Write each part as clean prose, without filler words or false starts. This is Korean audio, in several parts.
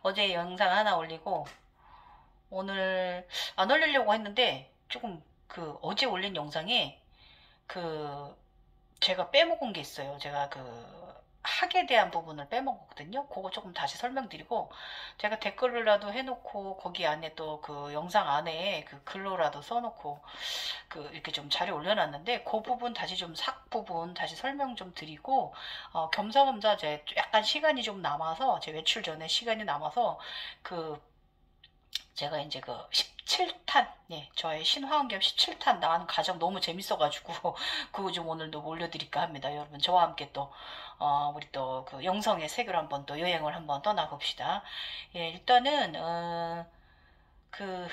어제 영상 하나 올리고 오늘 안 올리려고 했는데 조금 그 어제 올린 영상에 그 제가 빼먹은 게 있어요. 제가 그 학에 대한 부분을 빼먹었거든요. 그거 조금 다시 설명드리고 제가 댓글이라도 해놓고 거기 안에 또 그 영상 안에 그 글로라도 써놓고 그 이렇게 좀 자료 올려놨는데 그 부분 다시 좀 삭 부분 다시 설명 좀 드리고 겸사겸사 제 약간 시간이 좀 남아서 제 외출 전에 시간이 남아서 그 제가 이제 그 17탄, 네, 저의 신화환경 17탄 나가는 과정 너무 재밌어가지고, 그거 좀 오늘도 올려드릴까 합니다. 여러분, 저와 함께 또, 우리 또 그 영성의 세계로 한번 또 여행을 한번 떠나봅시다. 예, 일단은, 그,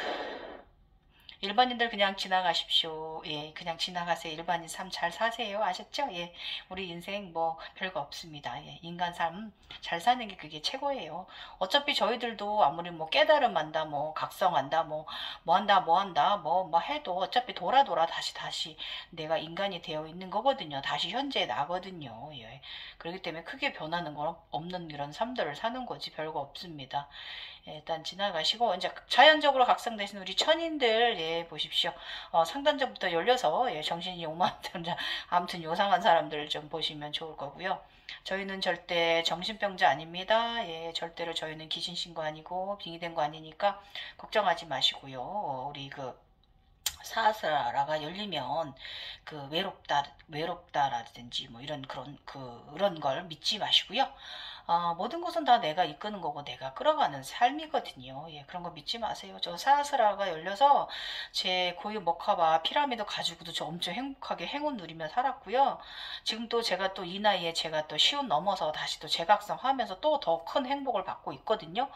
일반인들 그냥 지나가십시오. 예, 그냥 지나가세요. 일반인 삶 잘 사세요. 아셨죠? 예, 우리 인생 뭐 별거 없습니다. 예, 인간 삶 잘 사는 게 그게 최고예요. 어차피 저희들도 아무리 뭐 깨달음 한다, 뭐 각성한다, 뭐 한다, 뭐 해도 어차피 돌아 다시 내가 인간이 되어 있는 거거든요. 다시 현재에 나거든요. 예, 그렇기 때문에 크게 변하는 건 없는 이런 삶들을 사는 거지 별거 없습니다. 예, 일단 지나가시고 이제 자연적으로 각성되신 우리 천인들 예 보십시오. 상단적부터 열려서 예, 정신이 오만한 아무튼 요상한 사람들 좀 보시면 좋을 거고요. 저희는 절대 정신병자 아닙니다. 예, 절대로 저희는 귀신 신고 아니고 빙의된 거 아니니까 걱정하지 마시고요. 우리 그 사스라가 열리면 그 외롭다라든지 뭐 이런 그런 걸 믿지 마시고요. 모든 것은 다 내가 이끄는 거고 내가 끌어가는 삶이거든요. 예, 그런 거 믿지 마세요. 저 사스라가 열려서 제 고유 머카바 피라미드 가지고도 저 엄청 행복하게 행운 누리며 살았고요. 지금 또 제가 또 이 나이에 제가 또 시운 넘어서 다시 또 재각성하면서 또 더 큰 행복을 받고 있거든요.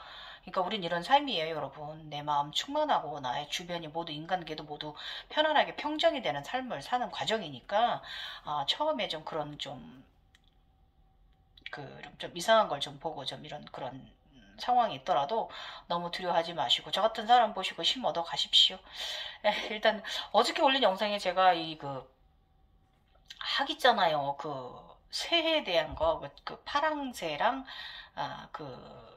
그러니까 우린 이런 삶이에요, 여러분. 내 마음 충만하고 나의 주변이 모두 인간계도 모두 편안하게 평정이 되는 삶을 사는 과정이니까 처음에 좀 그런 좀 이상한 걸 좀 보고 좀 이런 그런 상황이 있더라도 너무 두려워하지 마시고 저 같은 사람 보시고 힘 얻어 가십시오. 일단 어저께 올린 영상에 제가 이 그 학 있잖아요. 그 새해에 대한 거, 그 파랑새랑 그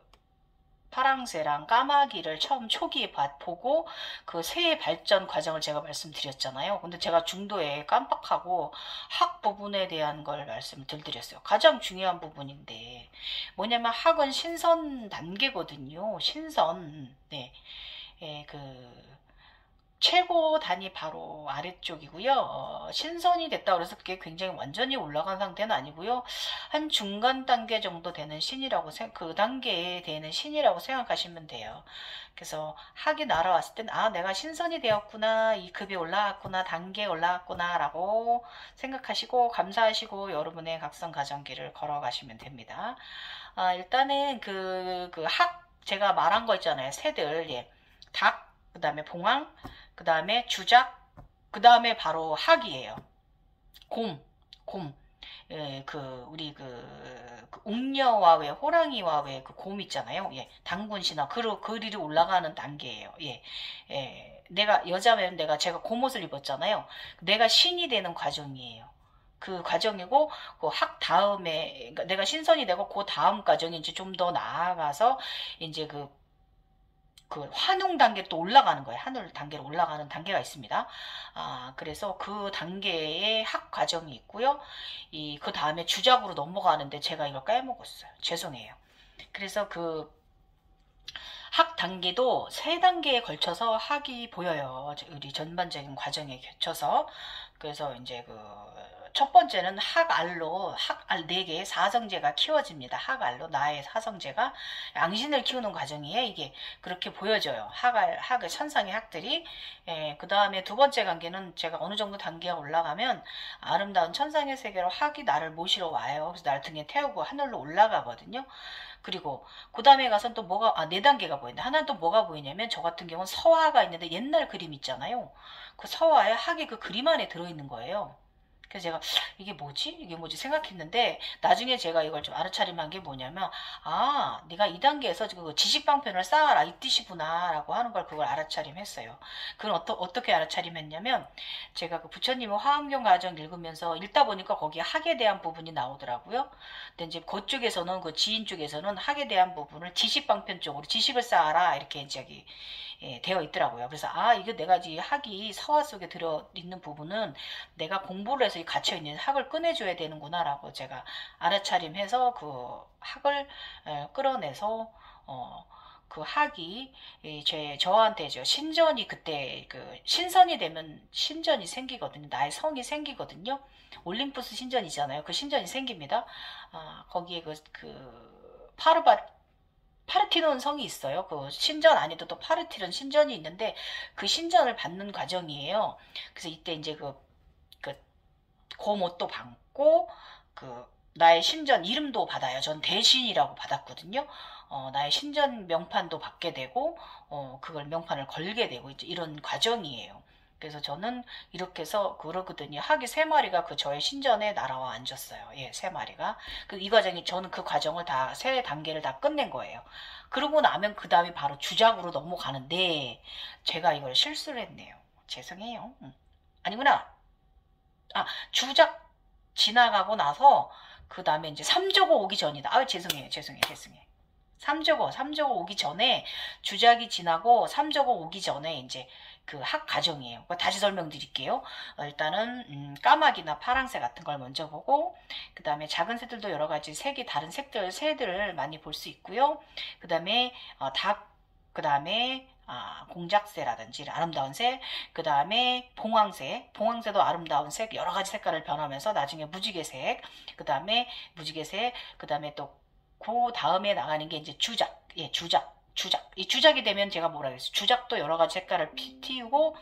파랑새랑 까마귀를 처음 초기에 보고 그 새의 발전 과정을 제가 말씀드렸잖아요. 근데 제가 중도에 깜빡하고 학 부분에 대한 걸 말씀을 드렸어요. 가장 중요한 부분인데 뭐냐면 학은 신선 단계거든요. 신선. 네. 예, 그 최고 단위 바로 아래쪽이고요. 신선이 됐다 그래서 그게 굉장히 완전히 올라간 상태는 아니고요. 한 중간 단계 정도 되는 신이라고 그 단계에 되는 신이라고 생각하시면 돼요. 그래서 학이 날아왔을 땐 내가 신선이 되었구나, 이 급이 올라왔구나, 단계에 올라왔구나라고 생각하시고 감사하시고 여러분의 각성 가정길을 걸어가시면 됩니다. 일단은 제가 말한 거 있잖아요. 새들, 예. 닭, 그 다음에 봉황, 그 다음에 주작, 그 다음에 바로 학이에요. 곰, 곰. 예, 그 웅녀와 왜 호랑이와 왜 그 곰 있잖아요. 예, 단군 신화 그리로 올라가는 단계예요. 예, 예, 내가 여자면 제가 곰옷을 입었잖아요. 내가 신이 되는 과정이에요. 그 과정이고 그 학 다음에 그러니까 내가 신선이 되고 그 다음 과정이 이제 좀 더 나아가서 이제 그 환웅 단계 또 올라가는 거예요. 하늘 단계로 올라가는 단계가 있습니다. 그래서 그 단계의 학 과정이 있고요. 그 다음에 주작으로 넘어가는데 제가 이걸 까먹었어요. 죄송해요. 그래서 그 학 단계도 세 단계에 걸쳐서 학이 보여요. 우리 전반적인 과정에 걸쳐서. 그래서 이제 첫 번째는 학알 4개의 사성제가 키워집니다. 학알로 나의 사성제가 양신을 키우는 과정이에요. 이게 그렇게 보여져요. 학의 천상의 학들이. 그 다음에 두 번째 단계는 제가 어느 정도 단계가 올라가면 아름다운 천상의 세계로 학이 나를 모시러 와요. 그래서 날 등에 태우고 하늘로 올라가거든요. 그리고 그 다음에 가서는 또 네 단계가 보이는데 하나는 또 뭐가 보이냐면 저 같은 경우는 서화가 있는데 옛날 그림 있잖아요. 그 서화에 학이 그 그림 안에 들어있는 거예요. 그래서 제가 이게 뭐지? 이게 뭐지? 생각했는데 나중에 제가 이걸 좀 알아차림한 게 뭐냐면 아, 네가 2단계에서 그 지식방편을 쌓아라 이 뜻이구나 라고 하는 걸 그걸 알아차림했어요. 그건 어떻게 알아차림했냐면 제가 그 부처님의 화엄경 가정 읽으면서 읽다 보니까 거기에 학에 대한 부분이 나오더라고요. 근데 이제 그쪽에서는 그 지인 쪽에서는 학에 대한 부분을 지식방편 쪽으로 지식을 쌓아라 이렇게 이제 되어 있더라고요. 그래서 아 이게 내가 이 학이 서화 속에 들어 있는 부분은 내가 공부를 해서 갇혀 있는 학을 꺼내줘야 되는구나라고 제가 알아차림해서 그 학을 끌어내서 그 학이 저한테 신전이 그때 그 신선이 되면 신전이 생기거든요. 나의 성이 생기거든요. 올림푸스 신전이잖아요. 그 신전이 생깁니다. 아, 거기에 파르티논 성이 있어요. 그 신전 안에도 또 파르티논 신전이 있는데 그 신전을 받는 과정이에요. 그래서 이때 이제 그 고못도 받고 나의 신전 이름도 받아요. 전 대신이라고 받았거든요. 나의 신전 명판도 받게 되고 그걸 명판을 걸게 되고 이제 이런 과정이에요. 그래서 저는 이렇게 해서 그러거든요. 학이 3마리가 그 저의 신전에 날아와 앉았어요. 예, 3마리가. 이 과정이 저는 그 과정을 다 3단계를 다 끝낸 거예요. 그러고 나면 그 다음에 바로 주작으로 넘어가는데 제가 이걸 실수를 했네요. 죄송해요. 아니구나. 아, 주작 지나가고 나서 그 다음에 이제 3조고 오기 전이다. 아, 죄송해요. 3조고 오기 전에 주작이 지나고 3조고 오기 전에 이제 그 학 과정이에요. 다시 설명드릴게요. 일단은 까마귀나 파랑새 같은 걸 먼저 보고 그 다음에 작은 새들도 여러 가지 색이 다른 새들을 많이 볼 수 있고요. 그 다음에 그 다음에 공작새라든지 아름다운 새, 그 다음에 봉황새도 아름다운 색, 여러 가지 색깔을 변하면서 나중에 무지개색, 그 다음에 무지개색, 그 다음에 또 그 다음에 나가는 게 이제 주작. 이 주작이 되면 제가 뭐라 그랬어요? 주작도 여러 가지 색깔을 띄우고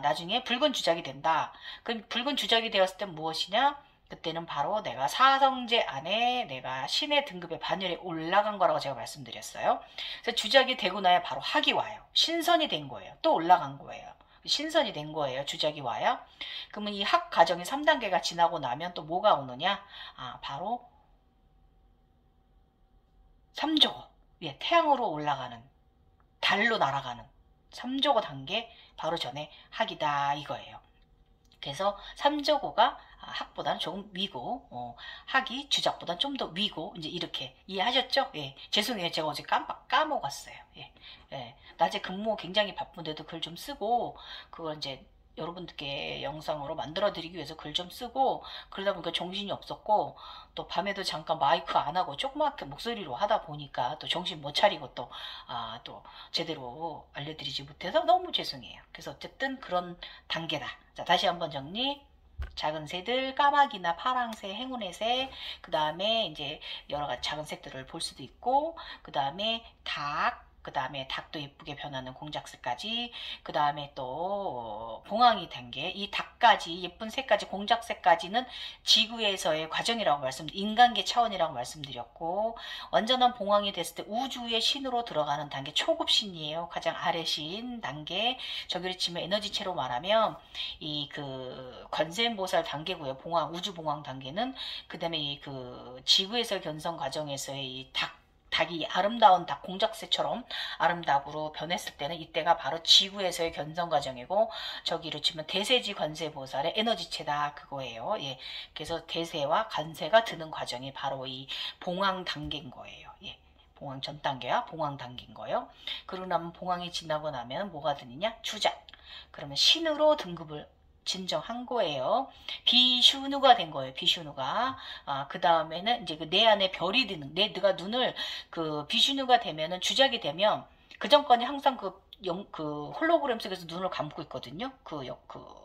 나중에 붉은 주작이 된다. 그럼 붉은 주작이 되었을 때 무엇이냐? 그때는 바로 내가 사성제 안에 내가 신의 등급의 반열에 올라간 거라고 제가 말씀드렸어요. 그래서 주작이 되고 나야 바로 학이 와요. 신선이 된 거예요. 또 올라간 거예요. 신선이 된 거예요. 주작이 와요. 그러면 이 학 과정이 3단계가 지나고 나면 또 뭐가 오느냐? 바로 3조고. 예, 태양으로 올라가는, 달로 날아가는 3조고 단계 바로 전에 학이다 이거예요. 그래서 3조고가 학보다는 조금 위고 학이 주작보다는 좀 더 위고 이제 이렇게 이해하셨죠? 예, 죄송해요. 제가 어제 까먹었어요. 예, 낮에 근무 굉장히 바쁜데도 글 좀 쓰고 그걸 이제 여러분들께 영상으로 만들어 드리기 위해서 글 좀 쓰고 그러다 보니까 정신이 없었고 또 밤에도 잠깐 마이크 안 하고 조그맣게 목소리로 하다 보니까 또 정신 못 차리고 또 제대로 알려드리지 못해서 너무 죄송해요. 그래서 어쨌든 그런 단계다. 자, 다시 한번 정리. 작은 새들, 까마귀나 파랑새, 행운의 새, 그 다음에 이제 여러 가지 작은 새들을 볼 수도 있고, 그 다음에 그 다음에 닭도 예쁘게 변하는 공작새까지, 그 다음에 또 봉황이 단계, 이 닭까지 예쁜 새까지 공작새까지는 지구에서의 과정이라고 인간계 차원이라고 말씀드렸고, 완전한 봉황이 됐을 때 우주의 신으로 들어가는 단계, 초급신이에요. 가장 아래 신 단계. 저기를 치면 에너지체로 말하면 관세음보살 단계고요. 우주 봉황 단계는 그 다음에 지구에서 견성 과정에서의 닭이 아름다운 닭 공작새처럼 아름다구로 변했을 때는 이때가 바로 지구에서의 견성 과정이고 저기로 치면 대세지 관세보살의 에너지체다 그거예요. 예. 그래서 대세와 관세가 드는 과정이 바로 이 봉황 단계인 거예요. 예. 봉황 전 단계와 봉황 단계인 거예요. 그러고 나면 봉황이 지나고 나면 뭐가 드느냐? 주작. 그러면 신으로 등급을 진정한 거예요. 비슈누가 된 거예요. 비슈누가. 그 다음에는 이제 내 안에 별이 드는, 내가 눈을 비슈누가 되면은 주작이 되면 그 전까지 항상 홀로그램 속에서 눈을 감고 있거든요. 그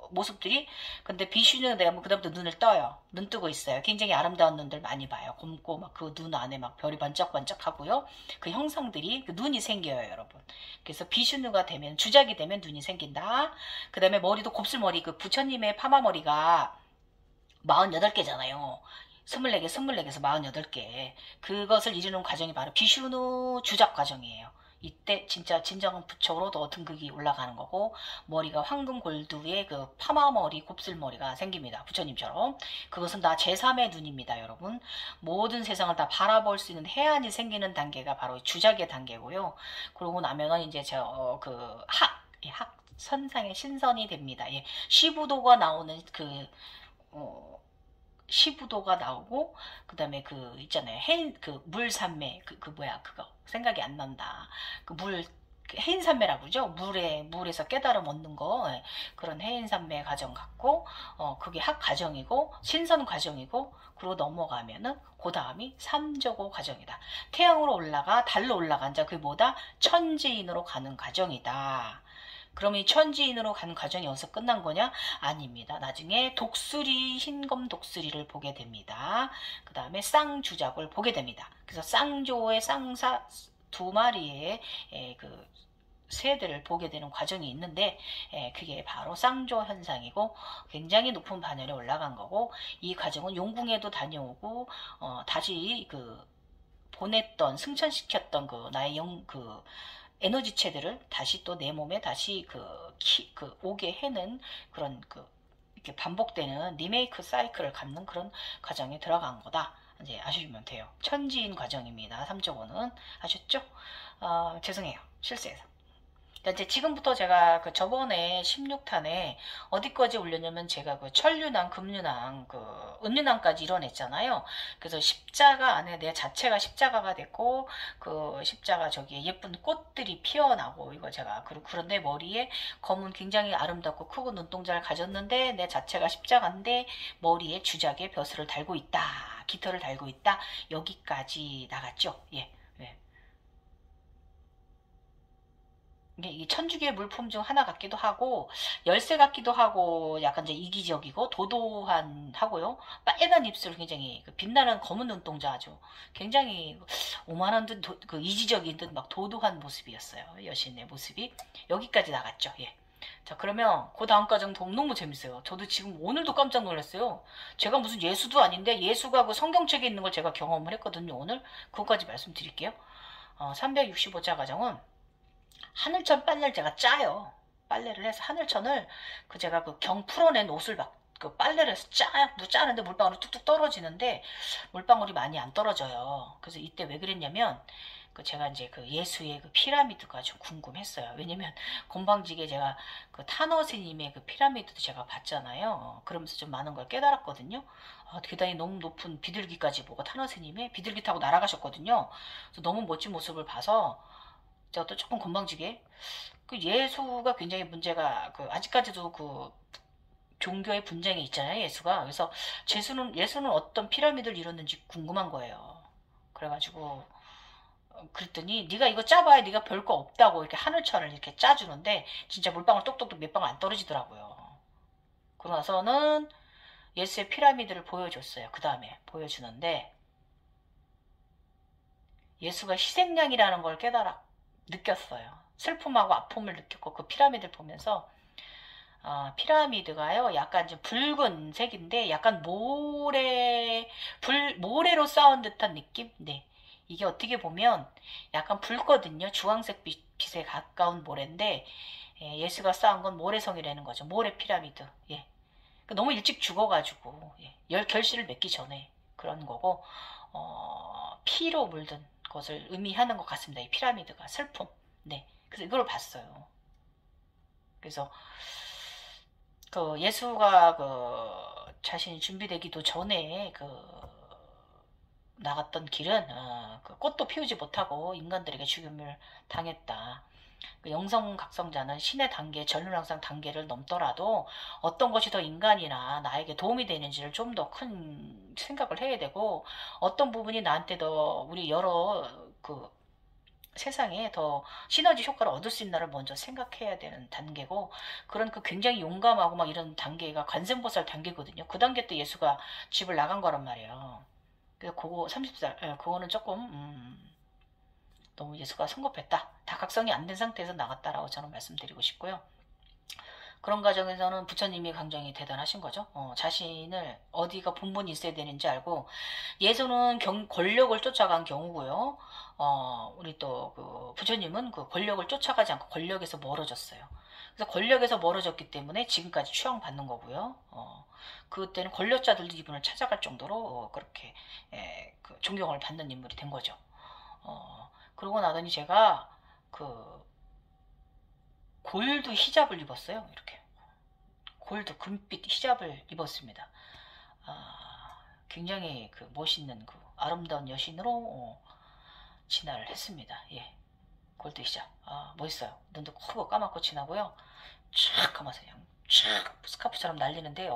모습들이. 근데 비슈누가 되면 그다음부터 눈을 떠요. 눈 뜨고 있어요. 굉장히 아름다운 눈들 많이 봐요. 검고 막 그 눈 안에 막 별이 반짝반짝 하고요. 그 형상들이 눈이 생겨요, 여러분. 그래서 비슈누가 되면 주작이 되면 눈이 생긴다. 그 다음에 머리도 곱슬머리 부처님의 파마머리가 48개잖아요. 24개에서 48개. 그것을 이루는 과정이 바로 비슈누 주작 과정이에요. 이때 진짜 진정한 부처로 더 등극이 올라가는 거고, 머리가 황금 골드의 그 파마머리 곱슬머리가 생깁니다. 부처님처럼. 그것은 다 제3의 눈입니다, 여러분. 모든 세상을 다 바라볼 수 있는 해안이 생기는 단계가 바로 주작의 단계고요. 그러고 나면은 이제 선상의 신선이 됩니다. 예, 시부도가 나오는 시부도가 나오고, 그 다음에 있잖아요. 물산매, 그거. 생각이 안 난다. 해인산매라고 그러죠? 물에서 깨달음 얻는 거. 예, 그런 해인산매 과정 같고, 그게 학과정이고, 신선 과정이고, 그리고 넘어가면은, 그 다음이 삼저고 과정이다. 태양으로 올라가, 달로 올라간 자, 그게 뭐다? 천지인으로 가는 과정이다. 그럼 이 천지인으로 간 과정이 여기서 끝난 거냐? 아닙니다. 나중에 흰검 독수리를 보게 됩니다. 그 다음에 쌍주작을 보게 됩니다. 그래서 쌍조의 쌍사 두 마리의 새들을 보게 되는 과정이 있는데, 그게 바로 쌍조 현상이고 굉장히 높은 반열에 올라간 거고, 이 과정은 용궁에도 다녀오고 다시 보냈던 승천시켰던 나의 에너지체들을 다시 또 내 몸에 다시 오게 해는 그런 이렇게 반복되는 리메이크 사이클을 갖는 그런 과정에 들어간 거다. 이제 아시면 돼요. 천지인 과정입니다. 3.5는. 아셨죠? 죄송해요. 실수해서. 이제 지금부터 제가 저번에 16탄에 어디까지 올렸냐면, 제가 천륜왕, 금륜왕, 은륜왕까지 이뤄냈잖아요. 그래서 십자가 안에 내 자체가 십자가가 됐고, 십자가 저기에 예쁜 꽃들이 피어나고, 이거 제가, 그런데 머리에 검은 굉장히 아름답고 크고 눈동자를 가졌는데, 내 자체가 십자가인데, 머리에 주작의 벼슬을 달고 있다. 깃털을 달고 있다. 여기까지 나갔죠. 예. 이게 천주교의 물품 중 하나 같기도 하고, 열쇠 같기도 하고, 약간 이제 이기적이고 도도한 하고요. 빨간 입술, 굉장히 빛나는 검은 눈동자, 아주 굉장히 오만한 듯 이지적인 듯 막 도도한 모습이었어요. 여신의 모습이 여기까지 나갔죠. 예. 자, 그러면 그 다음 과정 너무 재밌어요. 저도 지금 오늘도 깜짝 놀랐어요. 제가 무슨 예수도 아닌데 예수가 성경책에 있는 걸 제가 경험을 했거든요. 오늘 그것까지 말씀드릴게요. 365자 과정은 하늘천 빨래를 제가 짜요. 빨래를 해서 하늘천을 제가 경 풀어낸 옷을 막 빨래를 해서 짜는데 물방울이 뚝뚝 떨어지는데 물방울이 많이 안 떨어져요. 그래서 이때 왜 그랬냐면, 제가 이제 예수의 피라미드가 좀 궁금했어요. 왜냐면 건방지게 제가 타너 스님의 피라미드도 제가 봤잖아요. 그러면서 좀 많은 걸 깨달았거든요. 대단히 너무 높은 비둘기까지 보고 타너 스님의 비둘기 타고 날아가셨거든요. 그래서 너무 멋진 모습을 봐서 제가 또 조금 건방지게 예수가 굉장히 문제가 아직까지도 종교의 분쟁이 있잖아요. 예수가. 그래서 예수는 어떤 피라미드를 이뤘는지 궁금한 거예요. 그래가지고 그랬더니 네가 이거 짜봐야 네가 별거 없다고 이렇게 하늘천을 이렇게 짜주는데 진짜 물방울 똑똑똑 몇 방울 안 떨어지더라고요. 그러고 나서는 예수의 피라미드를 보여줬어요. 그 다음에 보여주는데 예수가 희생양이라는 걸 느꼈어요. 슬픔하고 아픔을 느꼈고, 그 피라미드를 보면서 피라미드가요 약간 좀 붉은색인데 약간 모래로 쌓은 듯한 느낌? 네, 이게 어떻게 보면 약간 붉거든요. 주황색 빛에 가까운 모래인데, 예수가 쌓은 건 모래성이라는 거죠. 모래 피라미드. 예. 너무 일찍 죽어가지고 결실을 맺기 전에 그런 거고, 피로 물든 것을 의미하는 것 같습니다. 이 피라미드가 슬픔. 네, 그래서 이걸 봤어요. 그래서 예수가 자신이 준비되기도 전에 나갔던 길은 꽃도 피우지 못하고 인간들에게 죽임을 당했다. 영성각성자는 신의 단계, 전륜왕상 단계를 넘더라도 어떤 것이 더 인간이나 나에게 도움이 되는지를 좀 더 큰 생각을 해야 되고, 어떤 부분이 나한테 더 우리 여러 세상에 더 시너지 효과를 얻을 수 있나를 먼저 생각해야 되는 단계고, 그런 굉장히 용감하고 막 이런 단계가 관세음보살 단계거든요. 그 단계 때 예수가 집을 나간 거란 말이에요. 그래서 그거 30살, 그거는 조금 너무 예수가 성급했다. 다 각성이 안 된 상태에서 나갔다라고 저는 말씀드리고 싶고요. 그런 과정에서는 부처님이 굉장히 대단하신 거죠. 자신을 어디가 본분이 있어야 되는지 알고, 예수는 권력을 쫓아간 경우고요. 우리 또 그 부처님은 그 권력을 쫓아가지 않고 권력에서 멀어졌어요. 그래서 권력에서 멀어졌기 때문에 지금까지 추앙받는 거고요. 그때는 권력자들도 이분을 찾아갈 정도로 그렇게 그 존경을 받는 인물이 된 거죠. 그러고 나더니 제가 그 골드 히잡을 입었어요. 이렇게 골드 금빛 히잡을 입었습니다. 굉장히 그 멋있는 그 아름다운 여신으로 진화를 했습니다. 예, 골드 히잡. 멋있어요. 눈도 크고 까맣고 진하고요. 촥 감아서 그냥 촥 스카프처럼 날리는데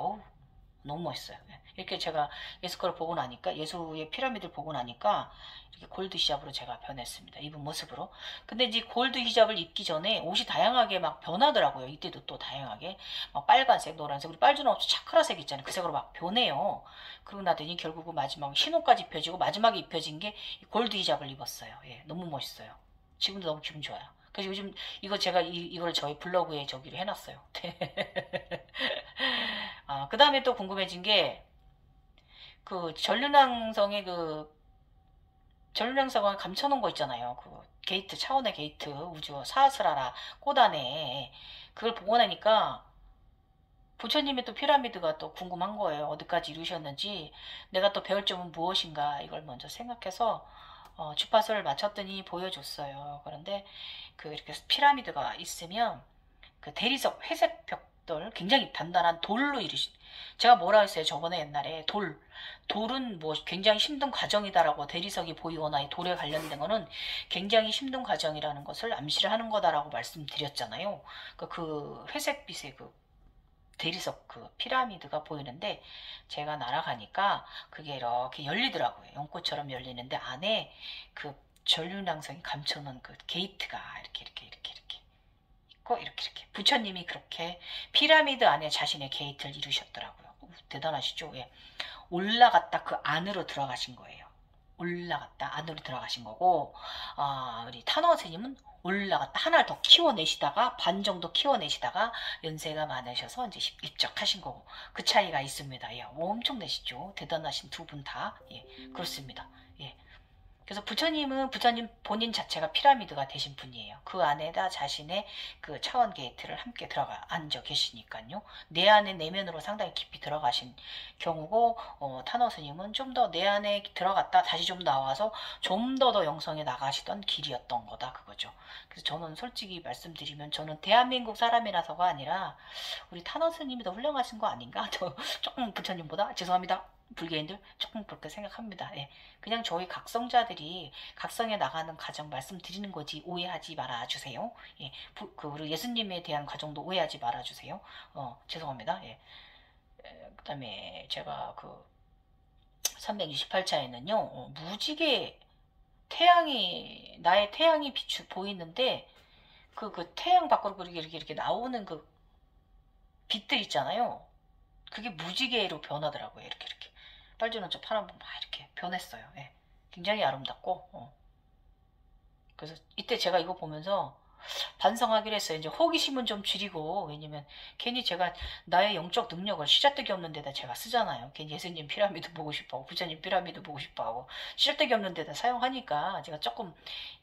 너무 멋있어요. 예. 이렇게 제가 예수 거를 보고 나니까 예수의 피라미드를 보고 나니까 이렇게 골드 히잡으로 제가 변했습니다. 입은 모습으로. 근데 이제 골드 히잡을 입기 전에 옷이 다양하게 막 변하더라고요. 이때도 또 다양하게 막 빨간색, 노란색, 우리 빨주노 없이 차크라색 있잖아요. 그 색으로 막 변해요. 그러고 나더니 결국은 마지막 흰 옷까지 입혀지고 마지막에 입혀진 게 골드 히잡을 입었어요. 예, 너무 멋있어요. 지금도 너무 기분 좋아요. 그래서 요즘 이거 제가 이걸 저희 블로그에 저기로 해놨어요. 그 다음에 또 궁금해진 게 그 전륜왕성의 그 전륜왕성을 감춰놓은 거 있잖아요. 그 게이트 차원의 게이트 우주 사스라라 꽃 안에 그걸 보고 나니까 부처님의 또 피라미드가 또 궁금한 거예요. 어디까지 이루셨는지 내가 또 배울 점은 무엇인가 이걸 먼저 생각해서 주파수를 맞췄더니 보여줬어요. 그런데 그 이렇게 피라미드가 있으면 그 대리석 회색 벽돌 굉장히 단단한 돌로 이루신 제가 뭐라 했어요 저번에 옛날에 돌은 뭐 굉장히 힘든 과정이다라고 대리석이 보이거나 이 돌에 관련된 거는 굉장히 힘든 과정이라는 것을 암시를 하는 거다라고 말씀드렸잖아요. 그 회색빛의 그 대리석 그 피라미드가 보이는데 제가 날아가니까 그게 이렇게 열리더라고요. 연꽃처럼 열리는데 안에 그 전륜왕성이 감춰놓은 그 게이트가 이렇게 있고 이렇게 부처님이 그렇게 피라미드 안에 자신의 게이트를 이루셨더라고요. 대단하시죠? 예. 올라갔다 그 안으로 들어가신 거예요. 올라갔다 안으로 들어가신 거고 우리 타노 스님은 올라갔다 하나를 더 키워내시다가 반 정도 키워내시다가 연세가 많으셔서 이제 입적하신 거고 그 차이가 있습니다. 예, 엄청나시죠? 대단하신 두 분 다. 예, 그렇습니다. 예. 그래서 부처님은 부처님 본인 자체가 피라미드가 되신 분이에요. 그 안에다 자신의 그 차원 게이트를 함께 들어가 앉아 계시니까요. 내 안에 내면으로 상당히 깊이 들어가신 경우고 타노 스님은 좀 더 내 안에 들어갔다 다시 좀 나와서 좀 더 영성에 나가시던 길이었던 거다 그거죠. 그래서 저는 솔직히 말씀드리면 저는 대한민국 사람이라서가 아니라 우리 타노 스님이 더 훌륭하신 거 아닌가? 저 조금 부처님보다 죄송합니다. 불개인들 조금 그렇게 생각합니다. 예. 그냥 저희 각성자들이 각성에 나가는 과정 말씀드리는 거지 오해하지 말아주세요. 예. 우리 예수님에 대한 과정도 오해하지 말아주세요. 죄송합니다. 예. 그 다음에 제가 그 328차에는요 무지개 나의 태양이 보이는데 그 태양 밖으로 이렇게 나오는 그 빛들 있잖아요. 그게 무지개로 변하더라고요. 이렇게 빨주노초 파란봉 막 이렇게 변했어요. 예. 굉장히 아름답고 그래서 이때 제가 이거 보면서 반성하기로 했어요. 이제 호기심은 좀 줄이고 왜냐면 괜히 제가 나의 영적 능력을 시잘데기 없는 데다 제가 쓰잖아요. 괜히 예수님 피라미드 보고 싶어하고 부처님 피라미드 보고 싶어하고 시잘데기 없는 데다 사용하니까 제가 조금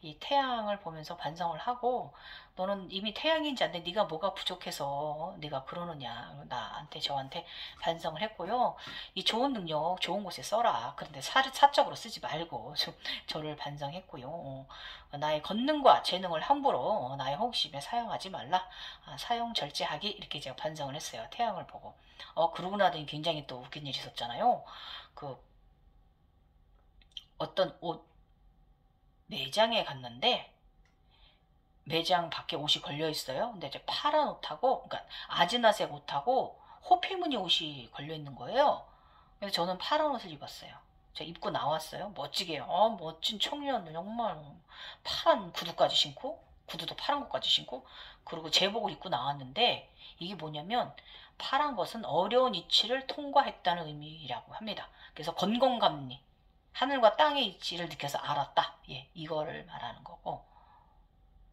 이 태양을 보면서 반성을 하고 너는 이미 태양인지 안 돼. 네가 뭐가 부족해서 네가 그러느냐. 나한테 저한테 반성을 했고요. 이 좋은 능력 좋은 곳에 써라. 그런데 사적으로 쓰지 말고 좀 저를 반성했고요. 나의 권능과 재능을 함부로 나의 호기심에 사용하지 말라. 사용 절제하기 이렇게 제가 반성을 했어요. 태양을 보고. 그러고 나더니 굉장히 또 웃긴 일이 있었잖아요. 그 어떤 옷 매장에 갔는데 매장 밖에 옷이 걸려 있어요. 근데 이제 파란 옷하고, 그러니까 아즈나색 옷하고 호피무늬 옷이 걸려 있는 거예요. 그래서 저는 파란 옷을 입었어요. 저 입고 나왔어요. 멋지게, 멋진 청년, 정말 파란 구두까지 신고, 구두도 파란 것까지 신고, 그리고 제복을 입고 나왔는데 이게 뭐냐면 파란 것은 어려운 이치를 통과했다는 의미라고 합니다. 그래서 건공감리, 하늘과 땅의 이치를 느껴서 알았다. 예, 이거를 말하는 거고.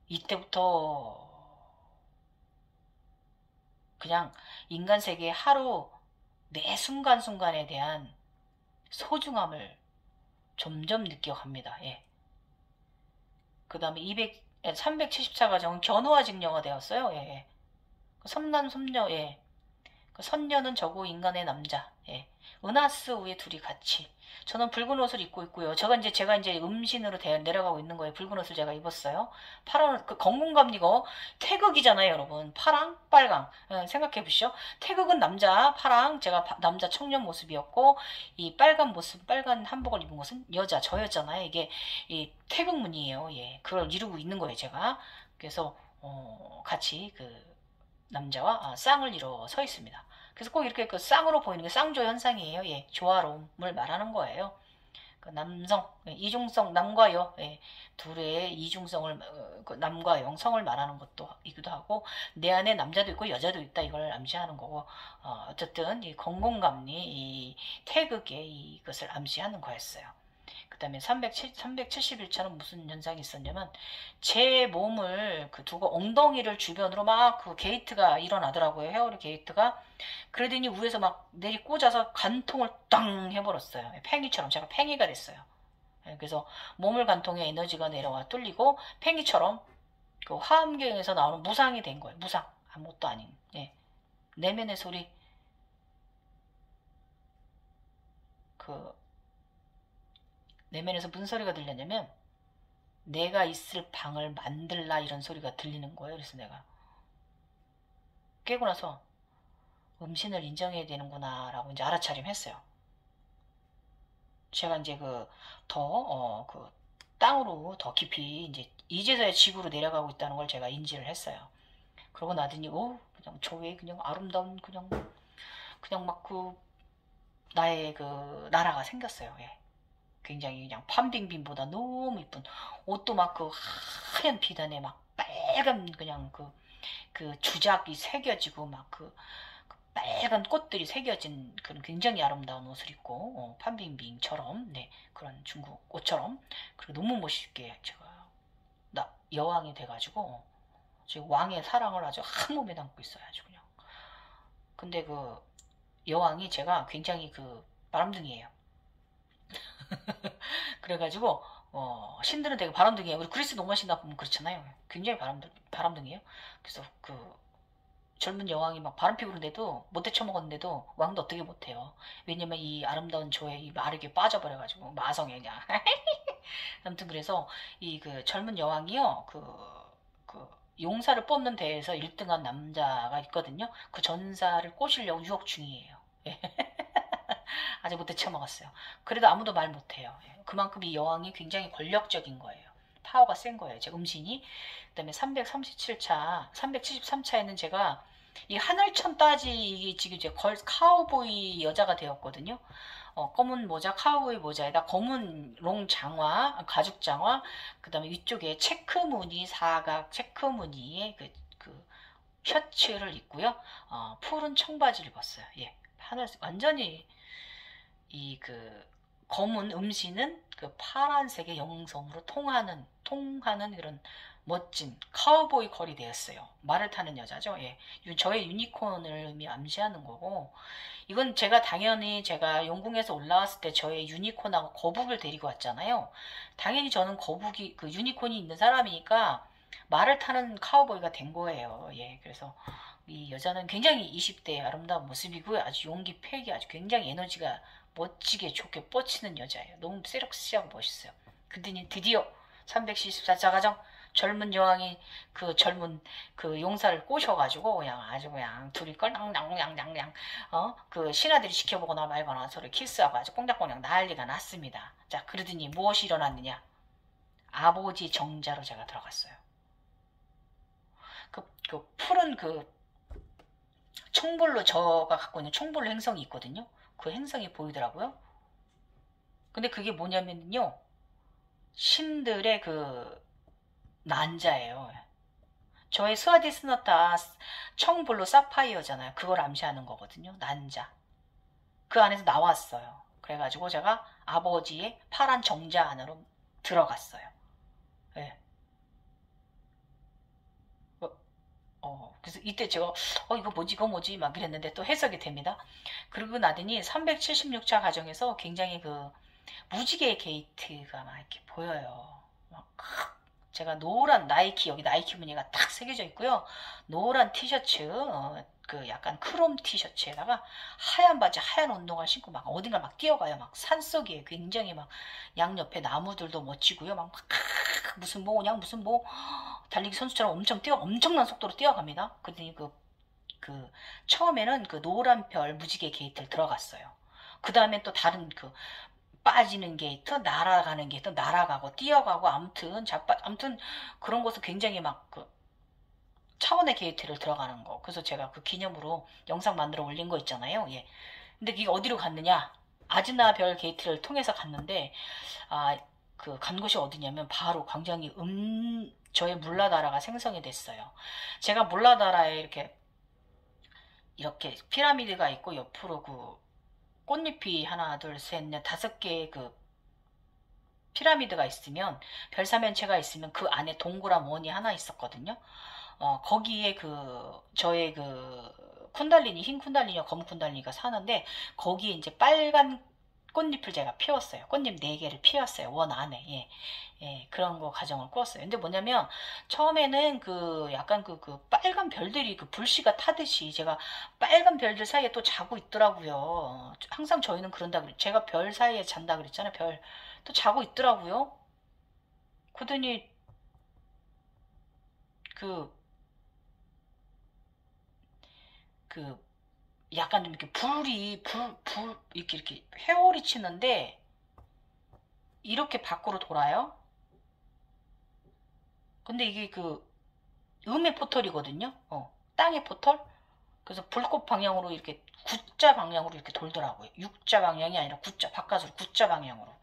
이때부터 그냥 인간 세계의 하루 매 순간순간에 대한 소중함을 점점 느껴갑니다. 예. 그 다음에 370차 과정은 견우와 직녀가 되었어요. 예, 예. 섬남, 섬녀, 예. 그 선녀는 저고 인간의 남자. 예. 은하스 위에 둘이 같이. 저는 붉은 옷을 입고 있고요. 제가 이제 음신으로 내려가고 있는 거예요. 붉은 옷을 제가 입었어요. 파란 그 건공감리고 태극이잖아요, 여러분. 파랑, 빨강. 생각해 보시죠. 태극은 남자, 파랑. 제가 남자 청년 모습이었고 이 빨간 모습, 빨간 한복을 입은 것은 여자, 저였잖아요. 이게 이 태극문이에요. 예, 그걸 이루고 있는 거예요, 제가. 그래서 같이 그 남자와 쌍을 이루어 서 있습니다. 그래서 꼭 이렇게 그 쌍으로 보이는 게 쌍조 현상이에요. 예, 조화로움을 말하는 거예요. 그 남성, 이중성, 남과 여, 예, 둘의 이중성을, 그 남과 영성을 말하는 것도 이기도 하고, 내 안에 남자도 있고 여자도 있다 이걸 암시하는 거고, 어쨌든 이 건공감리, 이 태극의 이것을 암시하는 거였어요. 그 다음에 371차는 무슨 현상이 있었냐면 제 몸을 그 두고 엉덩이를 주변으로 막 그 게이트가 일어나더라고요. 헤어리 게이트가. 그러더니 위에서 막 내리 꽂아서 간통을 땅 해버렸어요. 팽이처럼 제가 팽이가 됐어요. 그래서 몸을 간통해 에너지가 내려와 뚫리고 팽이처럼 그 화엄경에서 나오는 무상이 된 거예요. 무상. 아무것도 아닌. 예. 내면의 소리. 그 내면에서 무슨 소리가 들렸냐면 내가 있을 방을 만들라 이런 소리가 들리는 거예요. 그래서 내가 깨고 나서 음신을 인정해야 되는구나 라고 이제 알아차림했어요. 제가 이제 그 땅으로 더 깊이 이제서야 지구로 내려가고 있다는 걸 제가 인지를 했어요. 그러고 나더니 그냥 저의 그냥 아름다운 그냥 막 나의 그 나라가 생겼어요. 예. 굉장히 그냥 판빙빙보다 너무 이쁜 옷도 막 그 하얀 비단에 막 빨간 그냥 그 주작이 새겨지고 막 그 빨간 꽃들이 새겨진 그런 굉장히 아름다운 옷을 입고 판빙빙처럼 네 그런 중국 옷처럼 그리고 너무 멋있게 제가 여왕이 돼가지고 지금 왕의 사랑을 아주 한 몸에 담고 있어요. 아주 그냥. 근데 그 여왕이 제가 굉장히 그 바람둥이에요. 그래가지고 신들은 되게 바람둥이에요. 우리 그리스 로마 신화 보면 그렇잖아요. 굉장히 바람둥이에요. 그래서 그 젊은 여왕이 막 바람 피고 그런데도 못대 쳐먹었는데도 왕도 어떻게 못해요. 왜냐면 이 아름다운 조에 이 마르게 빠져버려가지고 마성에 그냥. 아무튼 그래서 이 그 젊은 여왕이요. 그 용사를 뽑는 대회에서 1등한 남자가 있거든요. 그 전사를 꼬시려고 유혹 중이에요. 아직 못해 쳐먹었어요. 그래도 아무도 말 못해요. 그만큼 이 여왕이 굉장히 권력적인 거예요. 파워가 센 거예요. 제 음신이. 그 다음에 337차, 373차에는 제가 이 하늘천 따지 지금 이제 카우보이 여자가 되었거든요. 검은 모자, 카우보이 모자에다 검은 롱 장화, 가죽 장화, 그 다음에 위쪽에 체크무늬, 사각 체크무늬의 그 셔츠를 입고요. 푸른 청바지를 입었어요. 예. 하늘, 완전히 검은 음신은 그 파란색의 영성으로 통하는 그런 멋진 카우보이 걸이 되었어요. 말을 타는 여자죠. 예. 저의 유니콘을 암시하는 거고, 이건 당연히 제가 용궁에서 올라왔을 때 저의 유니콘하고 거북을 데리고 왔잖아요. 당연히 저는 그 유니콘이 있는 사람이니까 말을 타는 카우보이가 된 거예요. 예. 그래서 이 여자는 굉장히 20대의 아름다운 모습이고요. 아주 용기, 패기, 아주 굉장히 에너지가 멋지게 좋게 뻗치는 여자예요. 너무 섹시하고 멋있어요. 그랬더니 드디어 374차 과정 젊은 여왕이 그 젊은 그 용사를 꼬셔가지고 그냥 아주 그냥 둘이 껄랑랑랑랑랑 그 신하들이 지켜보거나 말거나 서로 키스하고 아주 꽁냥꽁냥 난리가 났습니다. 자, 그러더니 무엇이 일어났느냐? 아버지 정자로 제가 들어갔어요. 그 푸른 총불로 저가 갖고 있는 총불로 행성이 있거든요. 그 행성이 보이더라고요. 근데 그게 뭐냐면요. 신들의 그 난자예요. 저의 스와디스나타 청불로 사파이어잖아요. 그걸 암시하는 거거든요. 난자. 그 안에서 나왔어요. 그래가지고 제가 아버지의 파란 정자 안으로 들어갔어요. 네. 그래서 이때 제가 이거 뭐지 막 이랬는데 또 해석이 됩니다. 그러고 나더니 376차 과정에서 굉장히 그 무지개 게이트가 막 이렇게 보여요. 막 제가 노란 나이키, 여기 나이키 무늬가 딱 새겨져 있고요. 노란 티셔츠, 그 약간 크롬 티셔츠에다가 하얀 바지, 하얀 운동화 신고 막 어딘가 막 뛰어가요. 막 산속에 굉장히 막 양옆에 나무들도 멋지고요. 막 무슨 뭐 그냥 무슨 뭐 달리기 선수처럼 엄청난 속도로 뛰어갑니다. 그랬더니 그 처음에는 그 노란 별 무지개 게이트를 들어갔어요. 그 다음에 또 다른 그 빠지는 게이트, 날아가는 게이트, 날아가고 뛰어가고 아무튼 그런 곳은 굉장히 막 그 차원의 게이트를 들어가는 거. 그래서 제가 그 기념으로 영상 만들어 올린 거 있잖아요. 예. 근데 이게 어디로 갔느냐? 아즈나별 게이트를 통해서 갔는데 그 간 곳이 어디냐면 바로 굉장히 저의 물라다라가 생성이 됐어요. 제가 물라다라에 이렇게 피라미드가 있고 옆으로 그 꽃잎이 하나, 둘, 셋, 넷, 5개의 그 피라미드가 있으면 별사면체가 있으면 그 안에 동그란 원이 하나 있었거든요. 거기에 저의 쿤달리니, 흰 쿤달리니와 검은 쿤달리니가 사는데 거기에 이제 빨간 꽃잎을 제가 피웠어요. 꽃잎 4개를 피웠어요. 원 안에. 예. 예, 그런 거 가정을 꾸었어요. 근데 뭐냐면 처음에는 약간 빨간 별들이 불씨가 타듯이 제가 빨간 별들 사이에 또 자고 있더라고요. 항상 저희는 그런다 그랬죠. 제가 별 사이에 잔다 그랬잖아요. 별 또 자고 있더라고요. 그러더니 그 약간 좀 이렇게 이렇게 회오리 치는데 이렇게 밖으로 돌아요. 근데 이게 음의 포털이거든요. 땅의 포털. 그래서 불꽃 방향으로 이렇게 X자 방향으로 이렇게 돌더라고요. X자 방향이 아니라 X자, 바깥으로 X자 방향으로.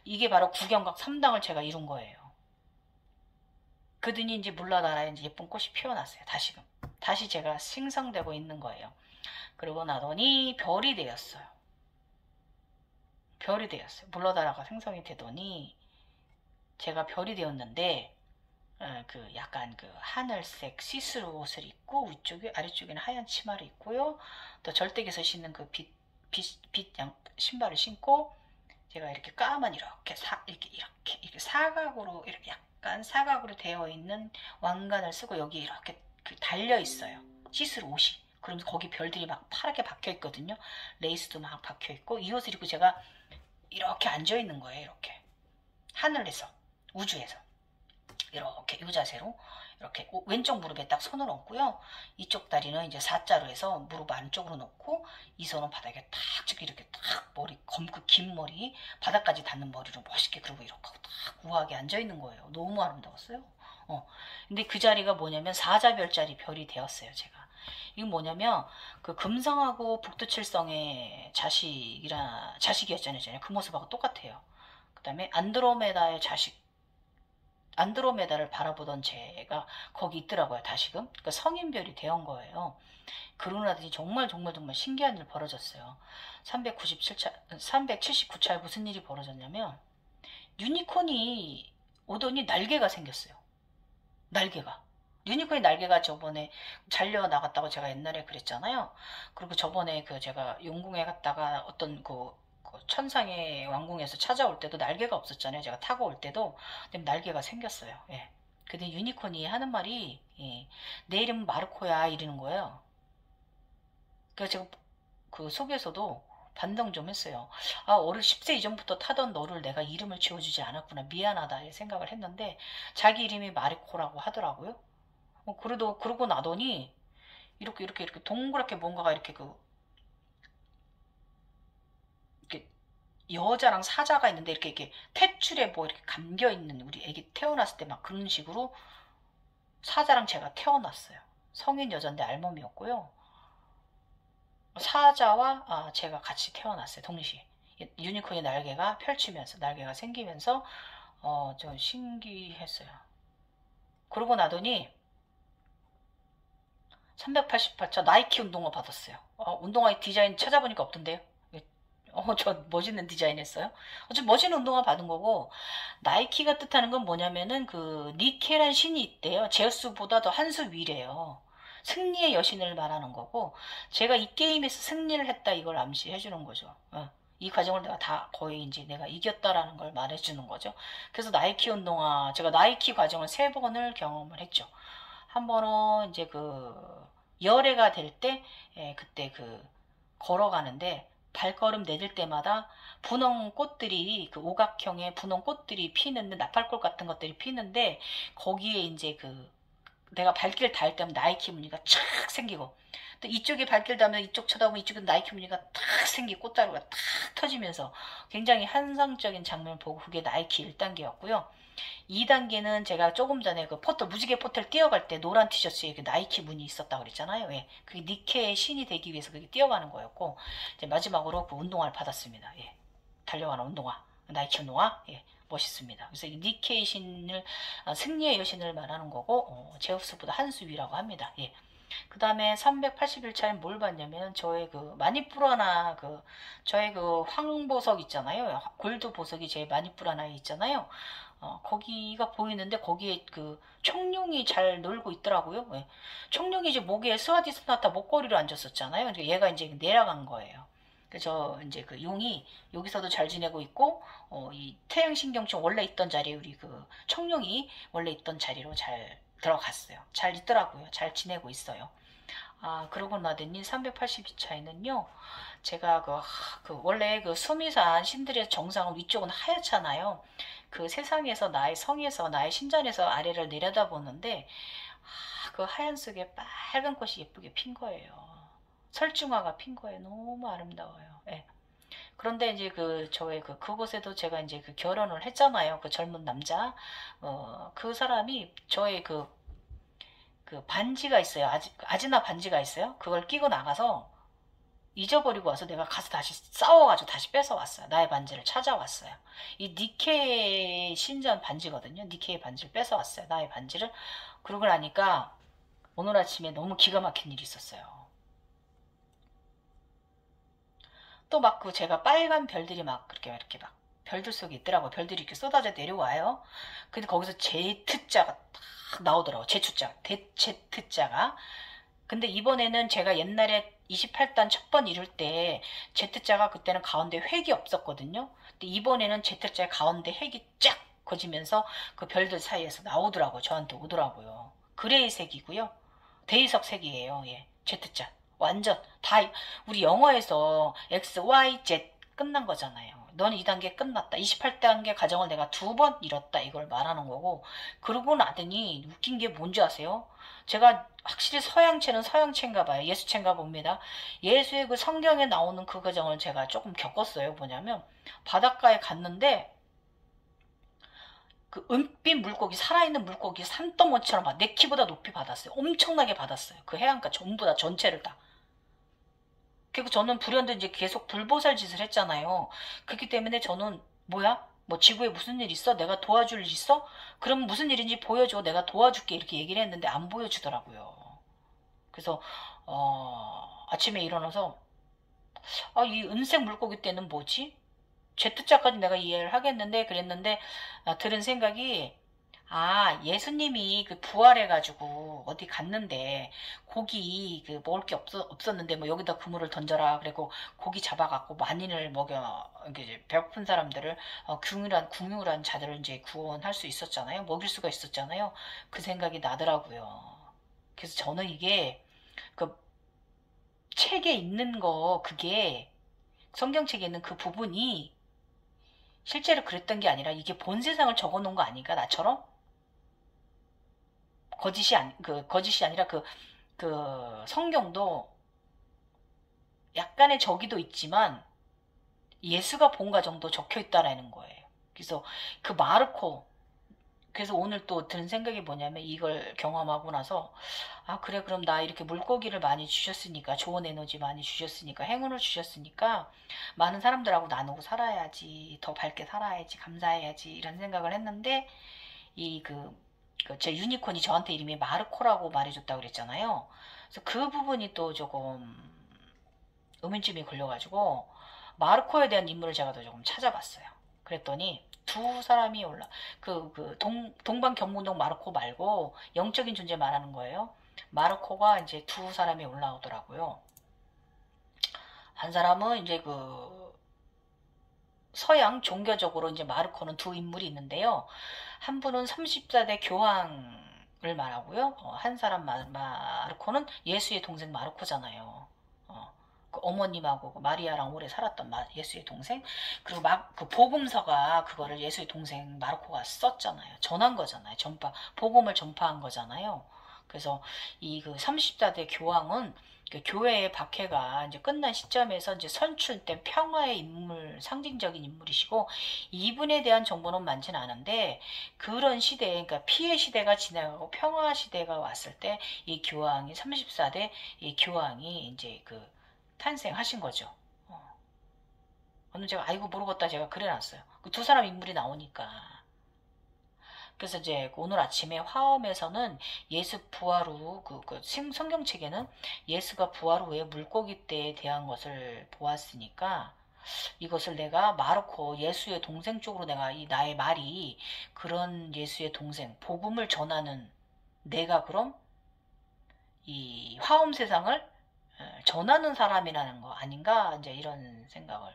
이게 바로 구경각 3당을 제가 이룬 거예요. 그러더니 이제 물러나라에 이제 예쁜 꽃이 피어났어요. 다시 제가 생성되고 있는 거예요. 그러고 나더니 별이 되었어요. 물러다라가 생성이 되더니 제가 별이 되었는데 약간 하늘색 시스루 옷을 입고 아래쪽에는 하얀 치마를 입고요. 또 절대기에서 신는 빛 신발을 신고 제가 이렇게 까만 이렇게 사각으로 이렇게 약간 사각으로 되어 있는 왕관을 쓰고 여기 이렇게 달려 있어요. 시스루 옷이. 그러면서 거기 별들이 막 파랗게 박혀 있거든요. 레이스도 막 박혀 있고 이 옷을 입고 제가 이렇게 앉아 있는 거예요. 이렇게 하늘에서 우주에서 이렇게 이 자세로 이렇게 왼쪽 무릎에 딱 손을 얹고요. 이쪽 다리는 이제 사자로 해서 무릎 안쪽으로 놓고 이 손은 바닥에 딱 이렇게 딱 머리 긴 머리 바닥까지 닿는 머리로 멋있게 그러고 이렇게 딱 우아하게 앉아 있는 거예요. 너무 아름다웠어요. 근데 그 자리가 뭐냐면 사자별자리 별이 되었어요. 제가. 이건 뭐냐면 금성하고 북두칠성의 자식이었잖아요. 그 모습하고 똑같아요. 그 다음에 안드로메다를 바라보던 제가 거기 있더라고요. 다시금. 그러니까 성인별이 되온 거예요. 그러고 나더니 정말 신기한 일 벌어졌어요. 379차에 무슨 일이 벌어졌냐면 유니콘이 오더니 날개가 생겼어요. 유니콘이 날개가 저번에 잘려 나갔다고 제가 옛날에 그랬잖아요. 그리고 저번에 제가 용궁에 갔다가 어떤 천상의 왕궁에서 찾아올 때도 날개가 없었잖아요. 제가 타고 올 때도 날개가 생겼어요. 예. 근데 유니콘이 하는 말이 내 이름은 마르코야 이러는 거예요. 그래서 제가 속에서도 반성 좀 했어요. 어른 10세 이전부터 타던 너를 내가 이름을 지어주지 않았구나. 미안하다 생각을 했는데 자기 이름이 마르코라고 하더라고요. 그러고 나더니 이렇게 동그랗게 뭔가가 이렇게 여자랑 사자가 있는데 이렇게 탯줄에 뭐 이렇게 감겨 있는 우리 애기 태어났을 때 막 그런 식으로 사자랑 제가 태어났어요. 성인 여잔데 알몸이었고요. 사자와 제가 같이 태어났어요. 동시에. 유니콘의 날개가 생기면서 좀 신기했어요. 그러고 나더니 388차 나이키 운동화 받았어요. 운동화 디자인 찾아보니까 없던데요. 저 멋있는 디자인 했어요. 좀 멋있는 운동화 받은 거고, 나이키가 뜻하는 건 뭐냐면은 니케란 신이 있대요. 제우스보다 더 한 수 위래요. 승리의 여신을 말하는 거고, 제가 이 게임에서 승리를 했다 이걸 암시해 주는 거죠. 이 과정을 내가 다 거의 이제 내가 이겼다라는 걸 말해주는 거죠. 그래서 나이키 운동화, 제가 나이키 과정을 3번을 경험을 했죠. 한 번은 이제 열애가 될 때, 그때 걸어가는데, 발걸음 내딜 때마다 분홍 꽃들이, 오각형의 분홍 꽃들이 피는데, 나팔꽃 같은 것들이 피는데, 거기에 이제 내가 발길 닿을 때면 나이키 무늬가 촥 생기고, 또 이쪽에 발길 닿으면 이쪽 쳐다보면 이쪽에 나이키 무늬가 탁 생기고 꽃자루가 탁 터지면서 굉장히 환상적인 장면을 보고 그게 나이키 1단계였고요. 2단계는 제가 조금 전에 무지개 포털 뛰어갈 때 노란 티셔츠에 나이키 무늬 있었다고 그랬잖아요. 예. 그게 니케의 신이 되기 위해서 그게 뛰어가는 거였고, 이제 마지막으로 운동화를 받았습니다. 예. 달려가는 운동화. 나이키 운동화. 예. 멋있습니다. 그래서 니케의 신을, 승리의 여신을 말하는 거고, 제우스보다 한 수 위라고 합니다. 예. 그 다음에 381차에 뭘 봤냐면, 저의 마니뿌라나, 저의 황보석 있잖아요. 골드 보석이 제 마니뿌라나에 있잖아요. 거기가 보이는데, 거기에 청룡이 잘 놀고 있더라고요. 예. 청룡이 이제 목에 스와디스나타 목걸이를 얹었었잖아요. 그러니까 얘가 이제 내려간 거예요. 그래서 이제 용이 여기서도 잘 지내고 있고, 이 태양신경청 원래 있던 자리에 우리 청룡이 원래 있던 자리로 잘 들어갔어요. 잘 있더라고요. 잘 지내고 있어요. 그러고 나더니 382차에는요, 제가 원래 수미산 신들의 정상은 위쪽은 하얗잖아요. 세상에서 나의 성에서 나의 신전에서 아래를 내려다보는데, 그 하얀 속에 빨간 꽃이 예쁘게 핀 거예요. 설중화가 핀 거예요. 너무 아름다워요. 예. 그런데 이제 저의 그곳에도 제가 이제 결혼을 했잖아요. 젊은 남자. 그 사람이 저의 반지가 있어요. 아지나 반지가 있어요. 그걸 끼고 나가서 잊어버리고 와서 내가 가서 다시 싸워가지고 다시 뺏어왔어요. 나의 반지를 찾아왔어요. 이 니케의 신전 반지거든요. 니케의 반지를 뺏어왔어요. 나의 반지를. 그러고 나니까 오늘 아침에 너무 기가 막힌 일이 있었어요. 또 제가 빨간 별들이 이렇게 별들 속에 있더라고요. 별들이 이렇게 쏟아져 내려와요. 근데 거기서 Z자가 딱 나오더라고요. Z자가. 근데 이번에는 제가 옛날에 28단 첫 번 이룰 때 Z자가 그때는 가운데 획이 없었거든요. 근데 이번에는 Z자의 가운데 획이 쫙 거지면서 그 별들 사이에서 나오더라고요. 저한테 오더라고요. 그레이색이고요. 대이석 색이에요. 예. Z자. 완전 다 우리 영어에서 X, Y, Z 끝난 거잖아요. 너는 2단계 끝났다. 28단계 과정을 내가 2번 이뤘다. 이걸 말하는 거고, 그러고 나더니 웃긴 게 뭔지 아세요? 제가 확실히 서양체는 서양체인가 봐요. 예수체인가 봅니다. 예수의 성경에 나오는 그 과정을 제가 조금 겪었어요. 뭐냐면 바닷가에 갔는데 은빛 물고기, 살아있는 물고기 산더미처럼 내 키보다 높이 받았어요. 엄청나게 받았어요. 해안가 전부 다 전체를 다. 그리고 저는 불현듯 이제 계속 불보살 짓을 했잖아요. 그렇기 때문에 저는 뭐야? 지구에 무슨 일 있어? 내가 도와줄 일 있어? 그럼 무슨 일인지 보여줘. 내가 도와줄게. 이렇게 얘기를 했는데 안 보여주더라고요. 그래서 아침에 일어나서 이 은색 물고기 때는 뭐지? Z자까지 내가 이해를 하겠는데 그랬는데 들은 생각이 예수님이 부활해가지고 어디 갔는데 고기 먹을 게 없었는데 여기다 그물을 던져라. 그리고 고기 잡아갖고 만인을 먹여 배고픈 사람들을 궁휼한 자들을 이제 구원할 수 있었잖아요. 먹일 수가 있었잖아요. 그 생각이 나더라고요. 그래서 저는 이게 책에 있는 그게 성경책에 있는 그 부분이 실제로 그랬던 게 아니라 이게 본 세상을 적어놓은 거 아닌가 나처럼? 거짓이 아니라 성경도 약간의 저기도 있지만 예수가 본 과정도 적혀 있다라는 거예요. 그래서 마르코, 그래서 오늘 또 든 생각이 뭐냐면 이걸 경험하고 나서 그래 그럼 나 이렇게 물고기를 많이 주셨으니까 좋은 에너지 많이 주셨으니까 행운을 주셨으니까 많은 사람들하고 나누고 살아야지, 더 밝게 살아야지, 감사해야지 이런 생각을 했는데 제 유니콘이 저한테 이름이 마르코라고 말해줬다고 그랬잖아요. 그래서 그 부분이 또 조금 의문점이 걸려가지고 마르코에 대한 인물을 제가 더 조금 찾아봤어요. 그랬더니 두 사람이 동방견문동 마르코 말고 영적인 존재 말하는 거예요. 마르코가 이제 두 사람이 올라오더라고요. 한 사람은 이제 서양 종교적으로 이제 마르코는 두 인물이 있는데요. 한 분은 34대 교황을 말하고요. 한 사람 마르코는 예수의 동생 마르코잖아요. 그 어머님하고 그 마리아랑 오래 살았던 예수의 동생. 그리고 막 그 복음서가 그거를 예수의 동생 마르코가 썼잖아요. 전한 거잖아요. 복음을 전파한 거잖아요. 그래서 이 그 34대 교황은 그 교회의 박해가 이제 끝난 시점에서 이제 선출된 평화의 인물, 상징적인 인물이시고, 이분에 대한 정보는 많지는 않은데, 그런 시대에, 그러니까 피해 시대가 지나가고 평화 시대가 왔을 때, 이 교황이, 34대 이 교황이 이제 그 탄생하신 거죠. 오늘 제가 아이고 모르겠다 제가 그래놨어요. 그 두 사람 인물이 나오니까. 그래서 이제 오늘 아침에 화엄에서는 예수 부활 후 성경책에는 예수가 부활 후에 물고기 떼에 대한 것을 보았으니까, 이것을 내가 마르코 예수의 동생 쪽으로 내가 이 나의 말이 그런 예수의 동생 복음을 전하는, 내가 그럼 이 화엄 세상을 전하는 사람이라는 거 아닌가, 이제 이런 생각을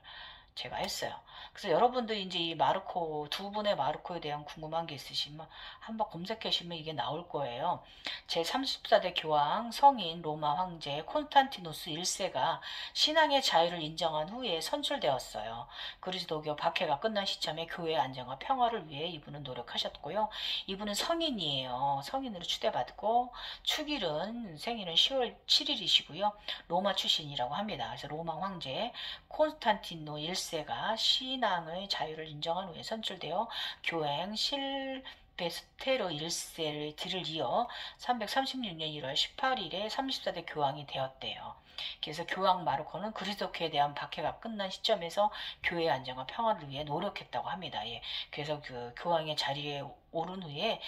제가 했어요. 그래서 여러분도 이제 이 마르코, 두 분의 마르코에 대한 궁금한 게 있으시면 한번 검색하시면 이게 나올 거예요. 제34대 교황 성인 로마 황제 콘스탄티누스 1세가 신앙의 자유를 인정한 후에 선출되었어요. 그리스도교 박해가 끝난 시점에 교회의 안정과 평화를 위해 이분은 노력하셨고요. 이분은 성인이에요. 성인으로 추대받고 축일은 생일은 10월 7일이시고요. 로마 출신이라고 합니다. 그래서 로마 황제 콘스탄티노 1세가 신앙의 자유를 인정한 후에 선출되어 교행 실베스테로 1세를 뒤를 이어 336년 1월 18일에 34대 교황이 되었대요. 그래서 교황 마르코는 그리스도교에 대한 박해가 끝난 시점에서 교회의 안정과 평화를 위해 노력했다고 합니다. 예. 그래서 그 교황의 자리에 오른 후에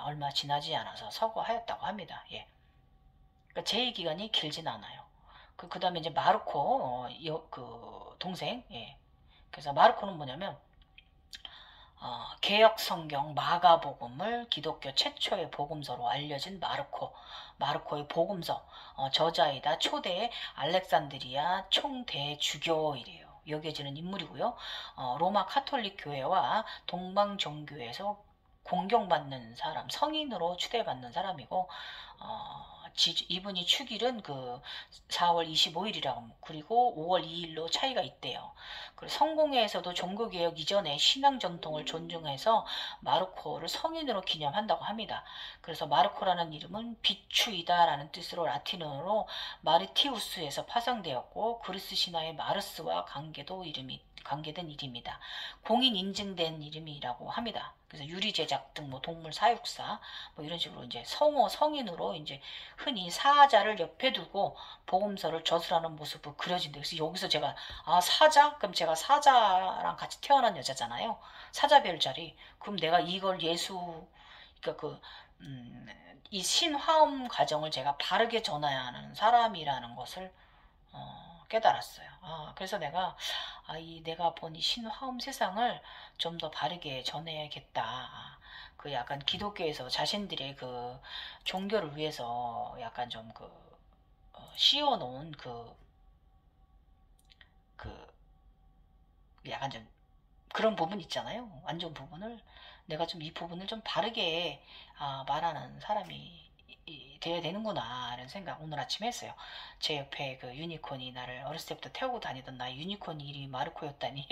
얼마 지나지 않아서 서거하였다고 합니다. 예. 그러니까 재위 기간이 길진 않아요. 그 다음에 이제 마르코, 그 동생, 예. 그래서 마르코는 뭐냐면, 개역 성경 마가복음을 기독교 최초의 복음서로 알려진 마르코의 복음서, 저자이다 초대 알렉산드리아 총대주교이래요. 여겨지는 인물이고요. 로마 카톨릭 교회와 동방 종교에서 공경받는 사람, 성인으로 추대받는 사람이고, 이분이 축일은 그 4월 25일이라고, 그리고 5월 2일로 차이가 있대요. 그리고 성공회에서도 종교개혁 이전의 신앙 전통을 존중해서 마르코를 성인으로 기념한다고 합니다. 그래서 마르코라는 이름은 비추이다라는 뜻으로 라틴어로 마르티우스에서 파생되었고, 그리스 신화의 마르스와 관계된 이름이다. 공인 인증된 이름이라고 합니다. 그래서 유리 제작 등 뭐 동물 사육사 뭐 이런 식으로 이제 성인으로 이제 흔히 사자를 옆에 두고 복음서를 저술하는 모습을 그려진대요. 그래서 여기서 제가 사자? 그럼 제가 사자랑 같이 태어난 여자잖아요. 사자 별자리. 그럼 내가 이걸 그러니까 이 신화음 과정을 제가 바르게 전해야 하는 사람이라는 것을 깨달았어요. 그래서 내가 본 이 신화음 세상을 좀 더 바르게 전해야겠다. 그 약간 기독교에서 자신들의 그 종교를 위해서 약간 좀 씌워놓은 약간 좀 그런 부분 있잖아요. 안 좋은 부분을 내가 좀 이 부분을 좀 바르게 말하는 사람이 돼야 되는구나 라는 생각 오늘 아침에 했어요. 제 옆에 그 유니콘이 나를 어렸을 때부터 태우고 다니던 나의 유니콘 이름이 마르코였다니.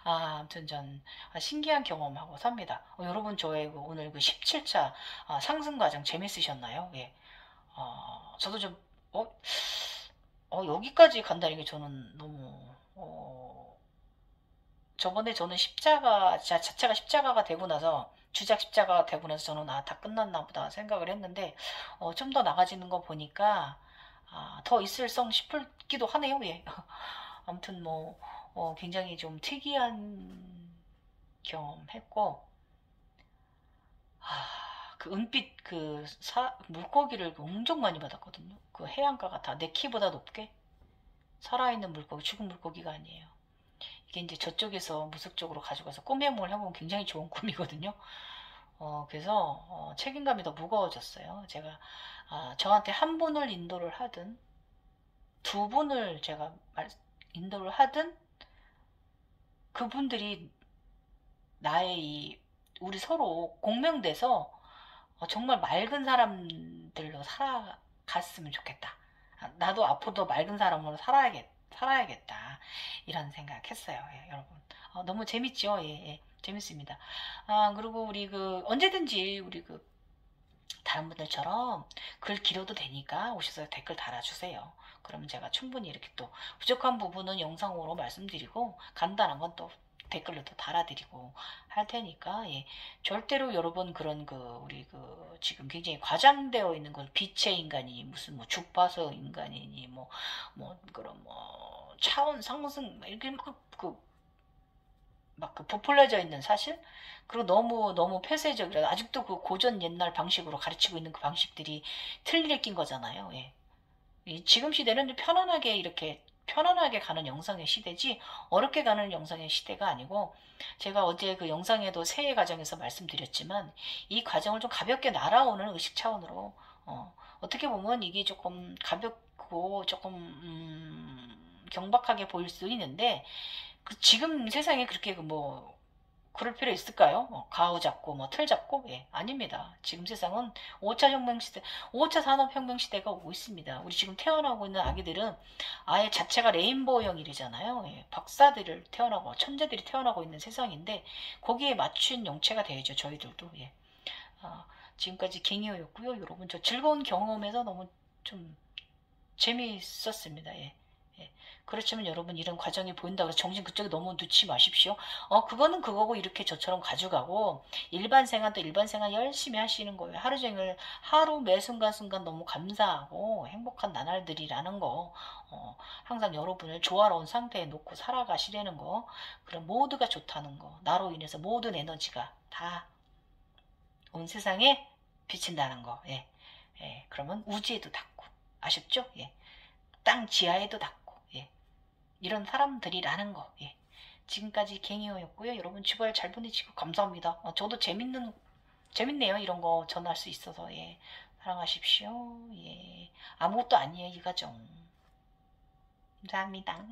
아무튼 전 신기한 경험하고 삽니다. 여러분 저의 오늘 그 17차 상승 과정 재밌으셨나요? 예. 저도 좀 여기까지 간다는 게 저는 너무 저번에 저는 자체가 십자가가 되고 나서 주작 십자가가 되고 나서 저는 다 끝났나 보다 생각을 했는데 좀 더 나가지는 거 보니까 더 있을성 싶기도 하네요. 예. 아무튼 굉장히 좀 특이한 경험했고 그 은빛 물고기를 엄청 많이 받았거든요. 그 해안가가 다 내 키보다 높게 살아있는 물고기, 죽은 물고기가 아니에요. 이게 이제 저쪽에서 무속적으로 가져가서 꿈 해몽을 해보면 굉장히 좋은 꿈이거든요. 그래서 책임감이 더 무거워졌어요. 제가 저한테 한 분을 인도를 하든 두 분을 제가 인도를 하든 그분들이 나의 우리 서로 공명돼서 정말 맑은 사람들로 살아갔으면 좋겠다. 나도 앞으로도 맑은 사람으로 살아야겠다. 이런 생각했어요. 예, 여러분. 너무 재밌죠? 예, 예, 재밌습니다. 그리고 우리 언제든지 우리 다른 분들처럼 글 길어도 되니까 오셔서 댓글 달아주세요. 그러면 제가 충분히 이렇게 또 부족한 부분은 영상으로 말씀드리고 간단한 건 또 댓글로 또 달아드리고 할 테니까 예. 절대로 여러분 그런 우리 지금 굉장히 과장되어 있는 걸 빛의 인간이니 무슨 뭐 주파수 인간이니 뭐 그런 뭐 차원 상승 이렇게 막 부풀려져 있는 사실 그리고 너무 폐쇄적이라 아직도 그 고전 옛날 방식으로 가르치고 있는 그 방식들이 틀리게 낀 거잖아요. 예. 지금 시대는 편안하게 이렇게 편안하게 가는 영상의 시대지 어렵게 가는 영상의 시대가 아니고 제가 어제 그 영상에도 새해 과정에서 말씀드렸지만 이 과정을 좀 가볍게 날아오는 의식 차원으로 어떻게 보면 이게 조금 가볍고 조금 경박하게 보일 수도 있는데 지금 세상에 그렇게 그럴 필요 있을까요? 가우 잡고 틀 잡고 아닙니다. 지금 세상은 5차 혁명 시대, 5차 산업혁명 시대가 오고 있습니다. 우리 지금 태어나고 있는 아기들은 아예 자체가 레인보우형이잖아요. 박사들을 태어나고 천재들이 태어나고 있는 세상인데 거기에 맞춘 영체가 되야죠. 저희들도. 지금까지 갱이어였고요. 여러분 저 즐거운 경험에서 너무 좀 재미있었습니다. 예. 그렇지만 여러분 이런 과정이 보인다고 해서 정신 그쪽에 너무 넣지 마십시오. 그거는 그거고 이렇게 저처럼 가져가고 일반 생활도 일반 생활 열심히 하시는 거예요. 하루 종일 하루 매 순간순간 너무 감사하고 행복한 나날들이라는 거 항상 여러분을 조화로운 상태에 놓고 살아가시려는 거 그럼 모두가 좋다는 거 나로 인해서 모든 에너지가 다 온 세상에 비친다는 거 예. 그러면 우주에도 닿고 아셨죠? 예. 땅 지하에도 닿고 예. 이런 사람들이라는 거 예. 지금까지 갱이어였고요. 여러분 주말 잘 보내시고 감사합니다. 저도 재밌네요. 이런 거 전할 수 있어서 예. 사랑하십시오. 예. 아무것도 아니에요 이 과정. 감사합니다.